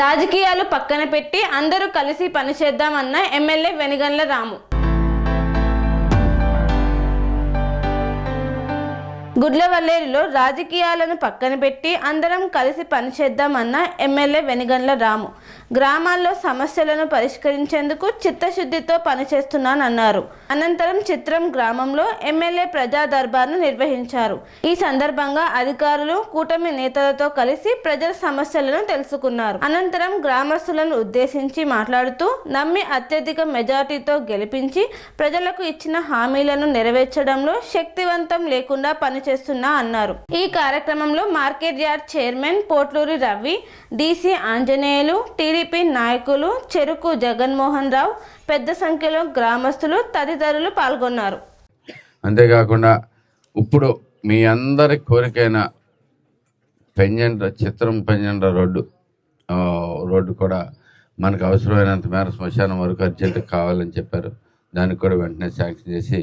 రాజకీయాలు పక్కన పెట్టి అందరూ కలిసి పనిచేద్దామన్న ఎమ్మెల్యే వెనిగండ్ల రాము. గుడ్లవల్లేరులో రాజకీయాలను పక్కన పెట్టి అందరం కలిసి పనిచేద్దామన్న ఎమ్మెల్యే వెనిగండ్ల రాము. గ్రామాల్లో సమస్యలను పరిష్కరించేందుకు చిత్తశుద్ధితో పనిచేస్తున్నానన్నారు. అనంతరం చిత్రం గ్రామంలో ఎమ్మెల్యే ప్రజా దర్బార్ను నిర్వహించారు. ఈ సందర్భంగా అధికారులు కూటమి నేతలతో కలిసి ప్రజల సమస్యలను తెలుసుకున్నారు. అనంతరం గ్రామస్తులను ఉద్దేశించి మాట్లాడుతూ నమ్మి అత్యధిక మెజార్టీతో గెలిపించి ప్రజలకు ఇచ్చిన హామీలను నెరవేర్చడంలో శక్తివంతం లేకుండా పనిచేస్తున్నా అన్నారు. ఈ కార్యక్రమంలో market yard chairman Potluri Ravi, DC Anjaneyulu, TDP నాయకులు చెరుకు జగన్మోహన్ రావు, పెద్ద సంఖ్యలో గ్రామస్తులు తదితరులు పాల్గొన్నారు. అంతేకాకుండా ఇప్పుడు మీ అందరి కోరికైన చిత్రం పెంజండ్ర రోడ్డు కూడా మనకు అవసరమైనంత మేర శ్మశానం వరకు అర్జెంటుగా కావాలని చెప్పారు. దానికి కూడా వెంటనే శాంక్షన్ చేసి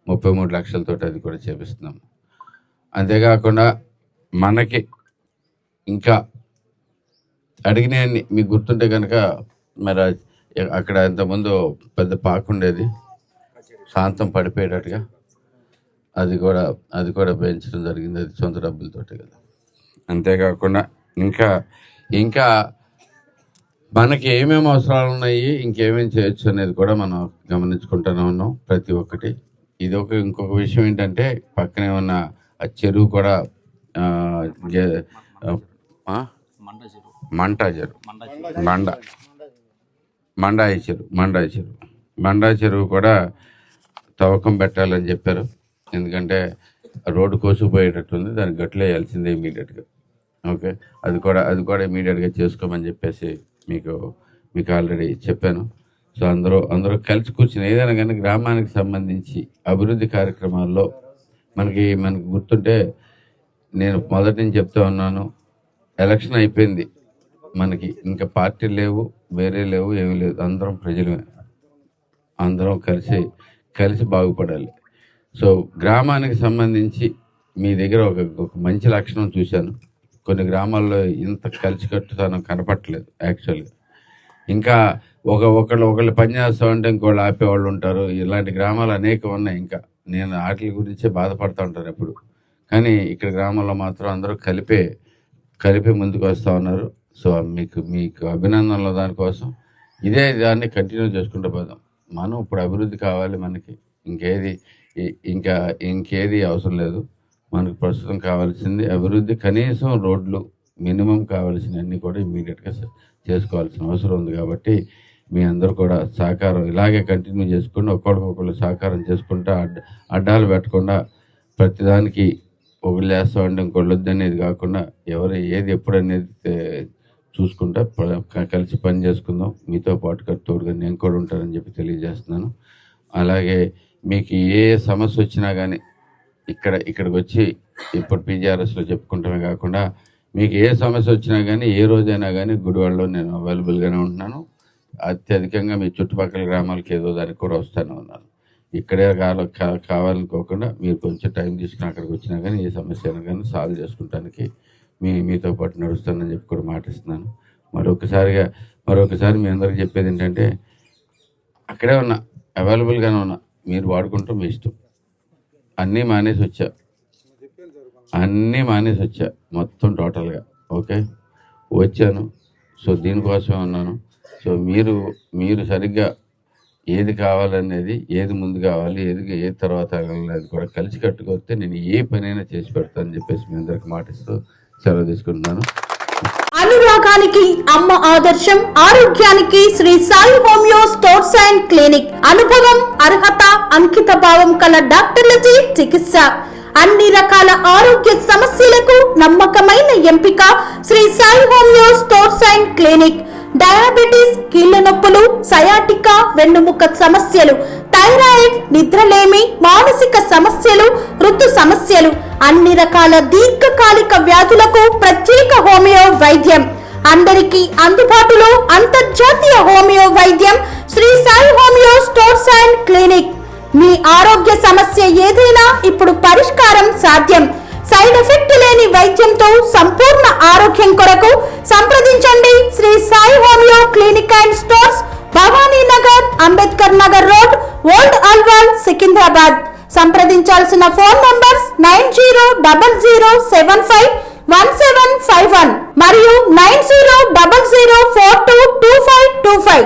33 లక్షలతో అది కూడా చేపిస్తున్నాం. అంతేకాకుండా మనకి ఇంకా అడిగినవన్నీ మీకు గుర్తుంటే కనుక మరి అక్కడ ఇంతకుముందు పెద్ద పాక ఉండేది, శాంతం పడిపోయేటట్టుగా అది కూడా పెంచడం జరిగింది. అది సొంత డబ్బులతోటి కదా. అంతేకాకుండా ఇంకా మనకి ఏమేమి అవసరాలు ఉన్నాయి, ఇంకేమేమి చేయొచ్చు అనేది కూడా మనం గమనించుకుంటూనే ఉన్నాం ప్రతి ఒక్కటి. ఇంకొక విషయం ఏంటంటే పక్కనే ఉన్న ఆ చెరువు కూడా మండాయి చెరువు కూడా తవ్వకం పెట్టాలని చెప్పారు. ఎందుకంటే రోడ్డు కోసుకుపోయేటట్టుంది, దానికి గట్లు వేయాల్సిందే ఇమీడియట్గా. ఓకే, అది కూడా ఇమీడియట్గా చేసుకోమని చెప్పేసి మీకు ఆల్రెడీ చెప్పాను. సో అందరూ కలిసి కూర్చుని ఏదైనా కానీ గ్రామానికి సంబంధించి అభివృద్ధి కార్యక్రమాల్లో మనకి గుర్తుంటే నేను మొదటి నుంచి చెప్తూ ఉన్నాను, ఎలక్షన్ అయిపోయింది, మనకి ఇంకా పార్టీ లేవు, వేరే లేవు, ఏమీ లేదు, అందరం ప్రజలమే, అందరం కలిసి బాగుపడాలి. సో గ్రామానికి సంబంధించి మీ దగ్గర ఒక మంచి లక్షణం చూశాను. కొన్ని గ్రామాల్లో ఇంత కలిసికట్టుతనం కనపట్టలేదు యాక్చువల్గా. ఇంకా ఒకళ్ళు పని చేస్తామంటే ఇంకోళ్ళు ఆపేవాళ్ళు ఉంటారు. ఇలాంటి గ్రామాలు అనేకం ఉన్నాయి. ఇంకా నేను వాటి గురించే బాధపడుతూ ఉంటాను ఎప్పుడు. కానీ ఇక్కడ గ్రామంలో మాత్రం అందరూ కలిపి ముందుకు వస్తూ ఉన్నారు. సో మీకు అభినందనలు దానికోసం. దాన్ని కంటిన్యూ చేసుకుంటూ పోదాం. మనం ఇప్పుడు అభివృద్ధి కావాలి, మనకి ఇంకేది అవసరం లేదు. మనకు ప్రస్తుతం కావాల్సింది అభివృద్ధి. కనీసం రోడ్లు మినిమం కావాల్సినవన్నీ కూడా ఇమీడియట్గా చేసుకోవాల్సిన అవసరం ఉంది. కాబట్టి మీ అందరూ కూడా సహకారం ఇలాగే కంటిన్యూ చేసుకుని ఒకరికొకరు సహకారం చేసుకుంటా అడ్డాలు పెట్టకుండా ప్రతిదానికి ఒకళ్ళు వేస్తామంటే ఇంకొళ్ళు వద్దనేది కాకుండా ఎవరు ఏది ఎప్పుడు అనేది చూసుకుంటా కలిసి పని చేసుకుందాం. మీతో పాటు తోడుగా నేను కూడా ఉంటానని చెప్పి తెలియజేస్తున్నాను. అలాగే మీకు ఏ సమస్య వచ్చినా కానీ ఇక్కడికి వచ్చి ఇప్పుడు పీజీఆర్ఎస్లో చెప్పుకుంటామే కాకుండా మీకు ఏ సమస్య వచ్చినా కానీ ఏ రోజైనా కానీ గుడివాడలో నేను అవైలబుల్గానే ఉంటున్నాను. అత్యధికంగా మీ చుట్టుపక్కల గ్రామాలకి ఏదో దానికి కూడా వస్తూనే ఉన్నాను. ఇక్కడే కావాలనుకోకుండా మీరు కొంచెం టైం తీసుకుని అక్కడికి వచ్చినా కానీ ఏ సమస్య అయినా కానీ సాల్వ్ చేసుకుంటానికి మీతో పాటు నడుస్తానని చెప్పి కూడా మాటిస్తున్నాను. మరొకసారి మీ అందరికీ చెప్పేది ఏంటంటే అక్కడే ఉన్నా, అవైలబుల్గానే ఉన్నా, మీరు వాడుకుంటూ మీ ఇష్టం. అన్నీ మానేసి వచ్చా మొత్తం టోటల్గా. ఓకే, వచ్చాను. సో దీనికోసమే ఉన్నాను. సో మీరు సరిగ్గా ఏది కావాలనేది, ఏది ముందు కావాలి, ఏది తర్వాత అనేది కూడా కలిసి కట్టుకొస్తే నేను ఏ పనైనా చేసి పెడతానని చెప్పేసి మీ అందరికి మాటిస్తూ సెలవు తీసుకుంటున్నాను. అనురాగానికి అమ్మ ఆదర్శం, ఆరోగ్యానికి Shri Sai homeo stores and clinic. అనుభవం, అర్హత, అంకిత భావం కల డాక్టర్లచే చికిత్స. అన్ని రకాల ఆరోగ్య సమస్యలకు నమ్మకమైన ఎంపిక Shri Sai homeo stores and clinic. Diabetes, కీళ్ల నొప్పులు, సయాటికా, వెన్నుముక సమస్యలు, థైరాయిడ్, నిద్రలేమి, మానసిక సమస్యలు, ఋతు సమస్యలు, అన్ని రకాల దీర్ఘకాలిక వ్యాధులకు ప్రత్యేక హోమియో వైద్యం. అందరికీ అందుబాటులో అంతర్జాతీయ హోమియో వైద్యం Shri Sai homeo stores and clinic. మీ ఆరోగ్య సమస్య ఏదైనా ఇప్పుడు పరిష్కారం సాధ్యం. సైడ్ ఎఫెక్ట్ లేని వైద్యంతో సంపూర్ణ ఆరోగ్యం కొరకు సంప్రదించండి Shri Sai homeo clinic and stores, Bhavani Nagar, Ambedkar Nagar road, old Alwal, Secunderabad. సంప్రదించాల్సిన ఫోన్ నంబర్స్ 9000751751 మరియు 9000422525.